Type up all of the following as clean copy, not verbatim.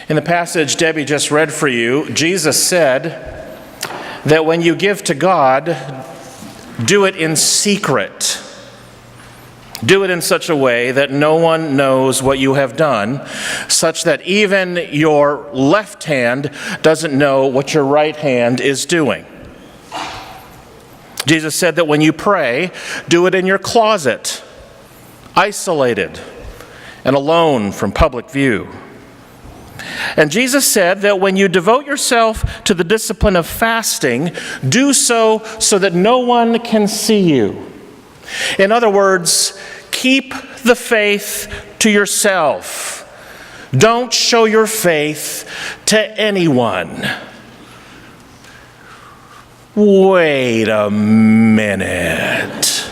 In the passage Debbie just read for you, Jesus said that when you give to God, do it in secret. Do it in such a way that no one knows what you have done, such that even your left hand doesn't know what your right hand is doing. Jesus said that when you pray, do it in your closet, isolated and alone from public view. And Jesus said that when you devote yourself to the discipline of fasting, do so that no one can see you. In other words, keep the faith to yourself. Don't show your faith to anyone. Wait a minute.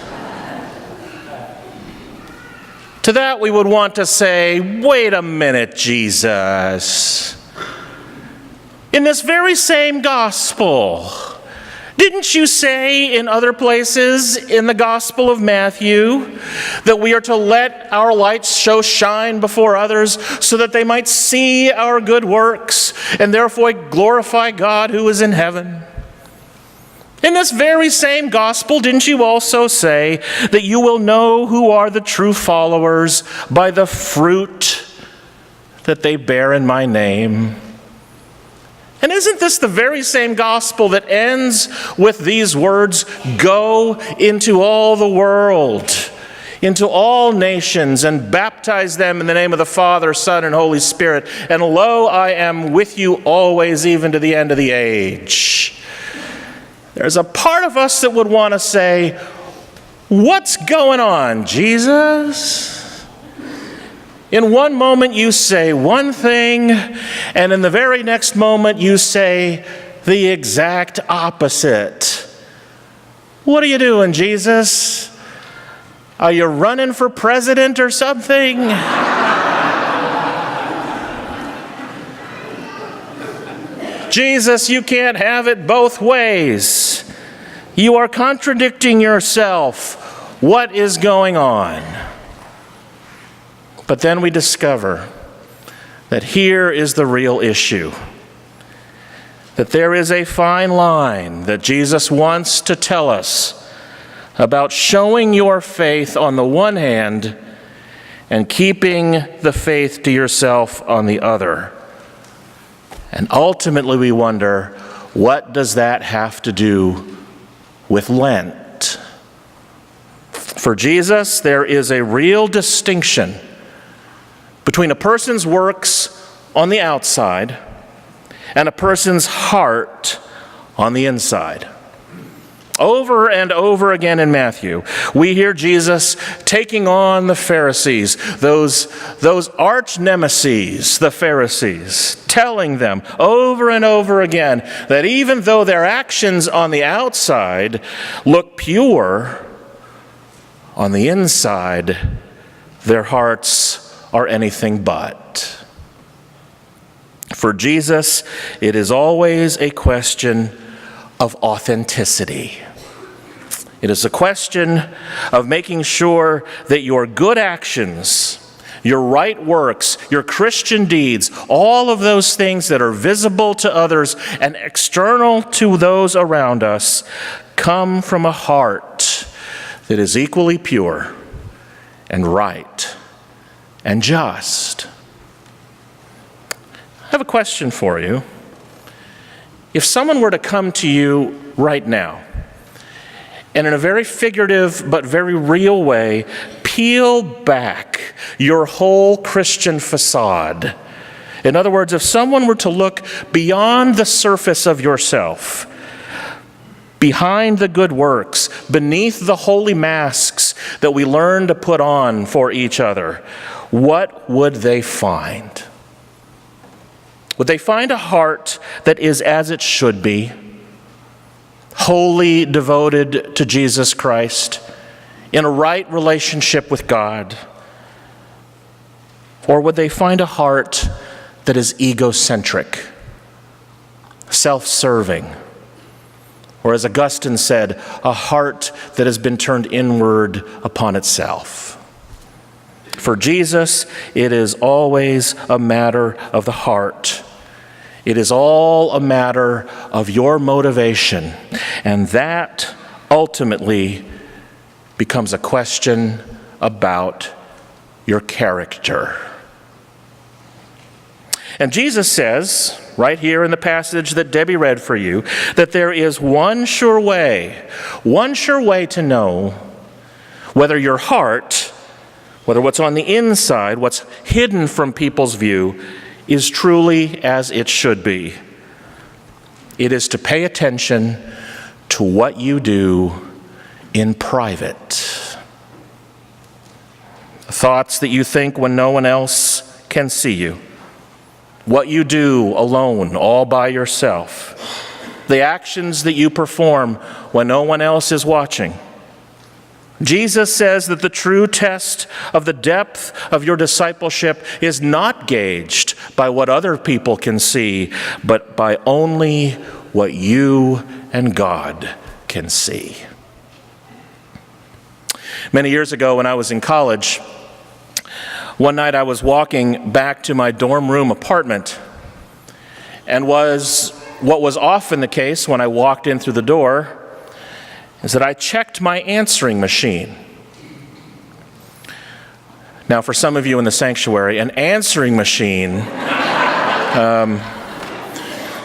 To that we would want to say, wait a minute, Jesus. In this very same gospel, didn't you say in other places in the Gospel of Matthew that we are to let our lights shine before others so that they might see our good works and therefore glorify God who is in heaven? In this very same gospel, didn't you also say that you will know who are the true followers by the fruit that they bear in my name? And isn't this the very same gospel that ends with these words, go into all the world, into all nations, and baptize them in the name of the Father, Son, and Holy Spirit, and lo, I am with you always, even to the end of the age. There's a part of us that would want to say, what's going on, Jesus? In one moment you say one thing, and in the very next moment you say the exact opposite. What are you doing, Jesus? Are you running for president or something? Jesus, you can't have it both ways. You are contradicting yourself. What is going on? But then we discover that here is the real issue. That there is a fine line that Jesus wants to tell us about showing your faith on the one hand and keeping the faith to yourself on the other. And ultimately we wonder, what does that have to do with Lent? For Jesus, there is a real distinction between a person's works on the outside and a person's heart on the inside. Over and over again in Matthew, we hear Jesus taking on the Pharisees, those arch nemeses, the Pharisees, telling them over and over again that even though their actions on the outside look pure, on the inside, their hearts are anything but. For Jesus, it is always a question of authenticity. It is a question of making sure that your good actions, your right works, your Christian deeds, all of those things that are visible to others and external to those around us, come from a heart that is equally pure and right and just. I have a question for you. If someone were to come to you right now, and in a very figurative but very real way, peel back your whole Christian facade. In other words, if someone were to look beyond the surface of yourself, behind the good works, beneath the holy masks that we learn to put on for each other, what would they find? Would they find a heart that is as it should be, wholly devoted to Jesus Christ, in a right relationship with God? Or would they find a heart that is egocentric, self-serving, or as Augustine said, a heart that has been turned inward upon itself? For Jesus, it is always a matter of the heart. It is all a matter of your motivation, and that ultimately becomes a question about your character. And Jesus says, right here in the passage that Debbie read for you, that there is one sure way to know whether your heart, whether what's on the inside, what's hidden from people's view, is truly as it should be. It is to pay attention to what you do in private. The thoughts that you think when no one else can see you. What you do alone, all by yourself. The actions that you perform when no one else is watching. Jesus says that the true test of the depth of your discipleship is not gauged by what other people can see, but by only what you and God can see. Many years ago when I was in college, one night I was walking back to my dorm room apartment, and what was often the case when I walked in through the door is that I checked my answering machine. Now, for some of you in the sanctuary, an answering machine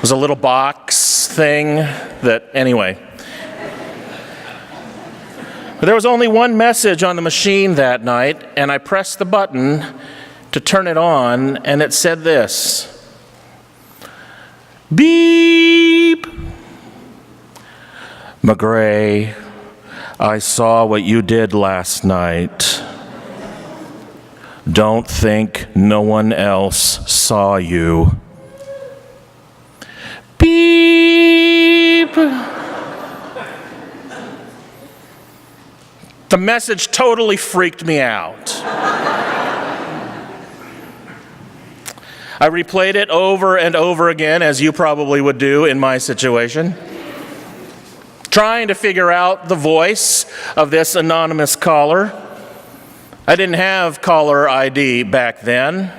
was a little box thing that, anyway. But there was only one message on the machine that night, and I pressed the button to turn it on, and it said this: beep. McGray, I saw what you did last night. Don't think no one else saw you. Beep. The message totally freaked me out. I replayed it over and over again, as you probably would do in my situation, trying to figure out the voice of this anonymous caller. I didn't have caller ID back then,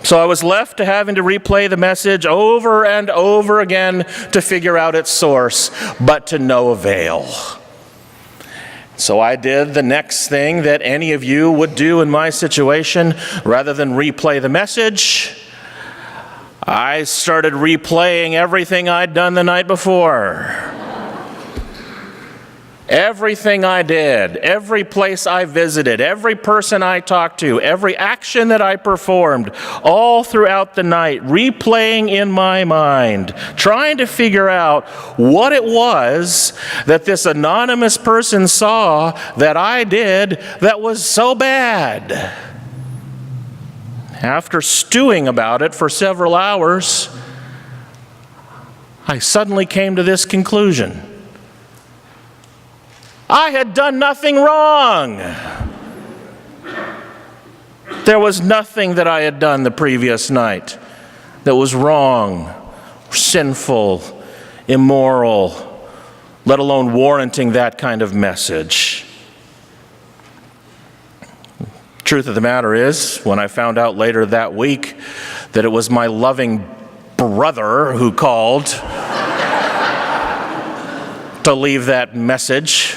so I was left to having to replay the message over and over again to figure out its source, but to no avail. So I did the next thing that any of you would do in my situation. Rather than replay the message, I started replaying everything I'd done the night before. Everything I did, every place I visited, every person I talked to, every action that I performed, all throughout the night, replaying in my mind, trying to figure out what it was that this anonymous person saw that I did that was so bad. After stewing about it for several hours, I suddenly came to this conclusion. I had done nothing wrong. There was nothing that I had done the previous night that was wrong, sinful, immoral, let alone warranting that kind of message. Truth of the matter is, when I found out later that week that it was my loving brother who called to leave that message,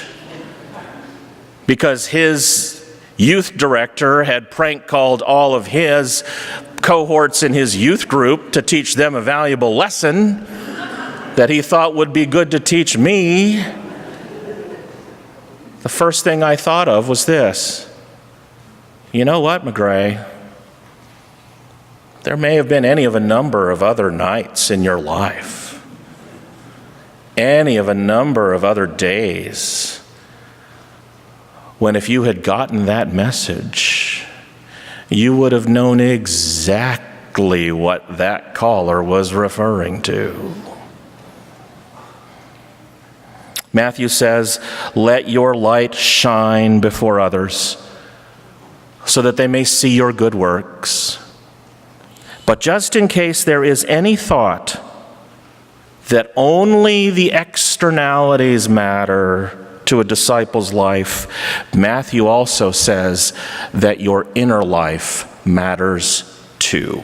because his youth director had prank called all of his cohorts in his youth group to teach them a valuable lesson that he thought would be good to teach me, the first thing I thought of was this: you know what, McGray? There may have been any of a number of other nights in your life, any of a number of other days, when if you had gotten that message, you would have known exactly what that caller was referring to. Matthew says, "Let your light shine before others, so that they may see your good works." But just in case there is any thought that only the externalities matter, to a disciple's life, Matthew also says that your inner life matters too.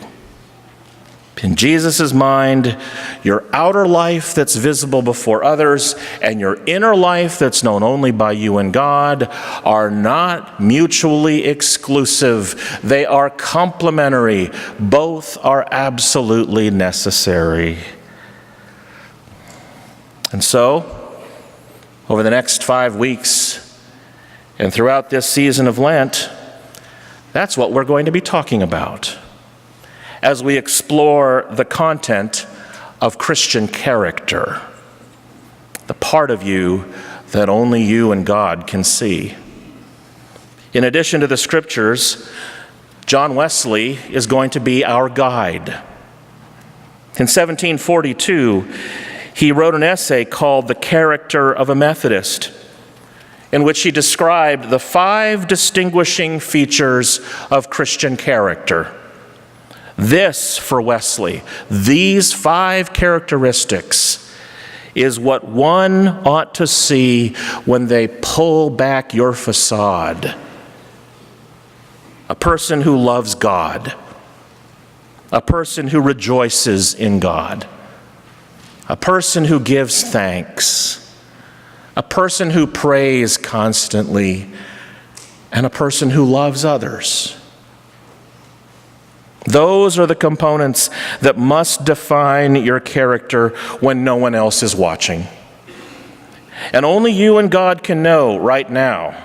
In Jesus' mind, your outer life that's visible before others and your inner life that's known only by you and God are not mutually exclusive. They are complementary. Both are absolutely necessary. And so, over the next 5 weeks and throughout this season of Lent, that's what we're going to be talking about as we explore the content of Christian character, the part of you that only you and God can see. In addition to the scriptures, John Wesley is going to be our guide. In 1742, he wrote an essay called The Character of a Methodist, in which he described the 5 distinguishing features of Christian character. This, for Wesley, these 5 characteristics is what one ought to see when they pull back your facade. A person who loves God, a person who rejoices in God, a person who gives thanks, a person who prays constantly, and a person who loves others. Those are the components that must define your character when no one else is watching. And only you and God can know right now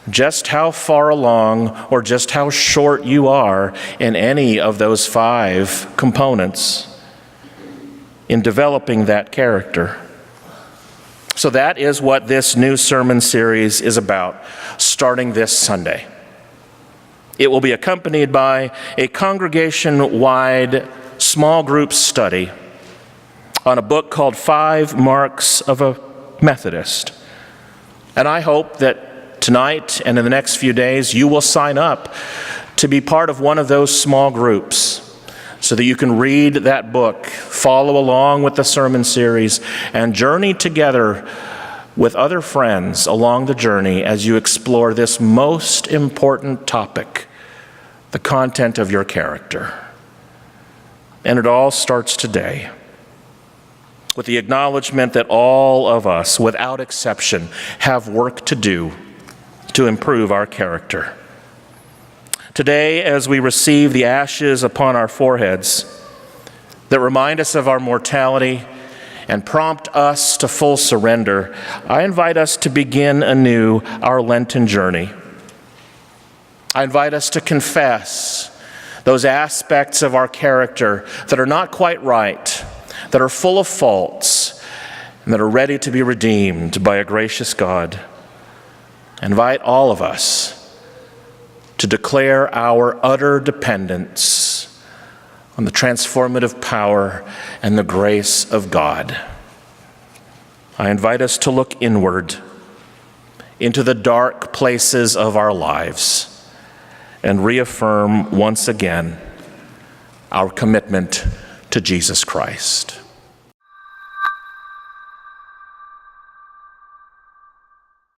just how far along or just how short you are in any of those 5 components in developing that character. So that is what this new sermon series is about, starting this Sunday. It will be accompanied by a congregation-wide small group study on a book called 5 Marks of a Methodist. And I hope that tonight and in the next few days you will sign up to be part of one of those small groups so that you can read that book, follow along with the sermon series, and journey together with other friends along the journey as you explore this most important topic, the content of your character. And it all starts today with the acknowledgement that all of us, without exception, have work to do to improve our character. Today, as we receive the ashes upon our foreheads that remind us of our mortality and prompt us to full surrender, I invite us to begin anew our Lenten journey. I invite us to confess those aspects of our character that are not quite right, that are full of faults, and that are ready to be redeemed by a gracious God. I invite all of us to declare our utter dependence on the transformative power and the grace of God. I invite us to look inward into the dark places of our lives and reaffirm once again our commitment to Jesus Christ.